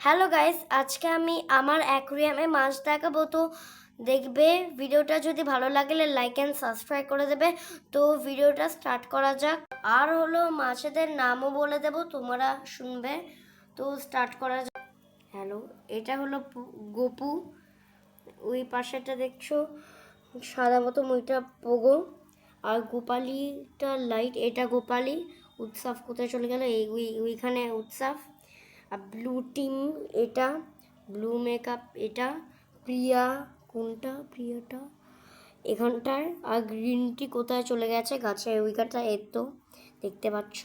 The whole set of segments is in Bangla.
হ্যালো গাইস, আজকে আমি আমার অ্যাকুরিয়ামে মাছ দেখাবো। তো দেখবে ভিডিওটা, যদি ভালো লাগলে লাইক অ্যান্ড সাবস্ক্রাইব করে দেবে। তো ভিডিওটা স্টার্ট করা যাক। আর হলো মাছেদের নামও বলে দেব, তোমরা শুনবে। তো স্টার্ট করা যাক। হ্যালো, এটা হলো গপু। ওই পাশেটা দেখছো সাদা মতো, ওইটা পোগো। আর গোপালিটা লাইট, এটা গোপালি। উৎসব কোথায় চলে গেল? ওইখানে উৎসব। আর ব্লু টিম এটা, ব্লু মেকআপ এটা, প্রিয়া কোনটা, প্রিয়াটা এখানটার। আর গ্রিন টি কোথায় চলে গেছে? গাছের ওইখানটা, এর তো দেখতে পাচ্ছ।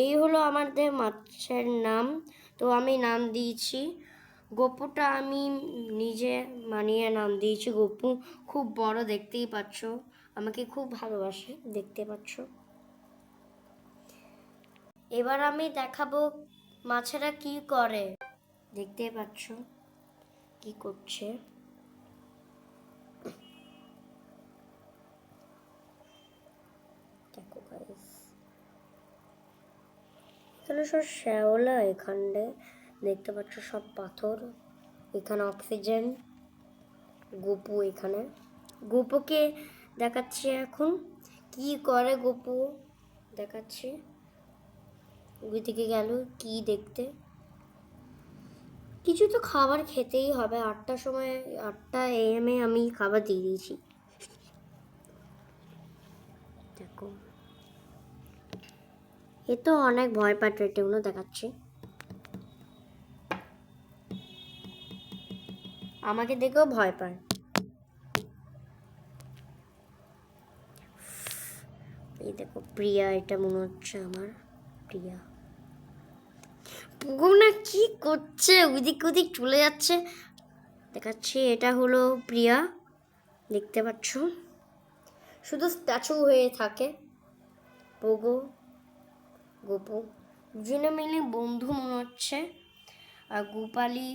এই হলো আমাদের মাছের নাম। তো আমি নাম দিয়েছি গপুটা, আমি নিজে মানিয়ে নাম দিয়েছি গপু। খুব বড়, দেখতেই পাচ্ছ, আমাকে খুব ভালোবাসে, দেখতে পাচ্ছ। এবার আমি দেখাবো মাছেরা কি করে। দেখতে পাচ্ছ কি করছে। দেখো গাইস, এখানে সব শ্যাওলা, এখানে দেখতে পাচ্ছ সব পাথর, এখানে অক্সিজেন। গপু এখানে, গপুকে দেখাচ্ছি এখন কি করে। গপু দেখাচ্ছি, ওই দিকে গেল কি দেখতে। কিছু তো খাবার খেতেই হবে, 8টার সময়, 8টা AM আমি খাবার দিয়ে দিয়েছি। দেখো, এ তো অনেক ভয় পায়, টেটেগুলো দেখাচ্ছি। আমাকে দেখেও ভয় পায়। এই দেখো প্রিয়া, এটা মনে হচ্ছে আমার প্রিয়া। পুগুনা কি করছে? ওদিক ওদিক চলে যাচ্ছে, দেখাচ্ছি। এটা হলো প্রিয়া, দেখতে পাচ্ছ, শুধু স্ট্যাচু হয়ে থাকে। পোগো, গোপু দুজনে মিলে বন্ধু মনে হচ্ছে। আর গোপালি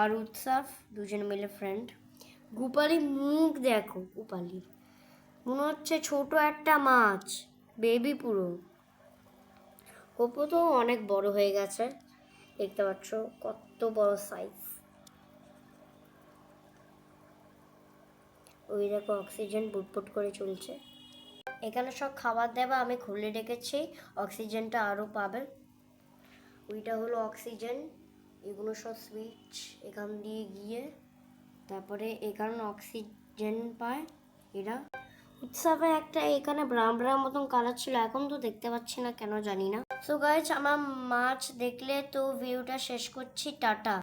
আর উৎসব দুজনে মিলে ফ্রেন্ড। গোপালি মুখ দেখো, গোপালির মনে হচ্ছে ছোট একটা মাছ, বেবি পুরো। গোপু তো অনেক বড় হয়ে গেছে, দেখতে পাচ্ছ কত বড় সাইজ। ওই দেখো অক্সিজেন বুটবুট করে চলছে। এখানে সব খাবার দাবার আমি খুলে রেখেছি, অক্সিজেনটা আরও পাবে। ওইটা হলো অক্সিজেন, এগুলো সব সুইচ এখান দিয়ে গিয়ে তারপরে এখানে অক্সিজেন পায় এরা। উৎসবে একটা এখানে ব্রাউন ব্রাউন মতন কালার ছিল, এখন তো দেখতে পাচ্ছি না, কেন জানি না। সো গাইস, আমার মাছ দেখলে তো ভিডিওটা শেষ করছি, টাটা।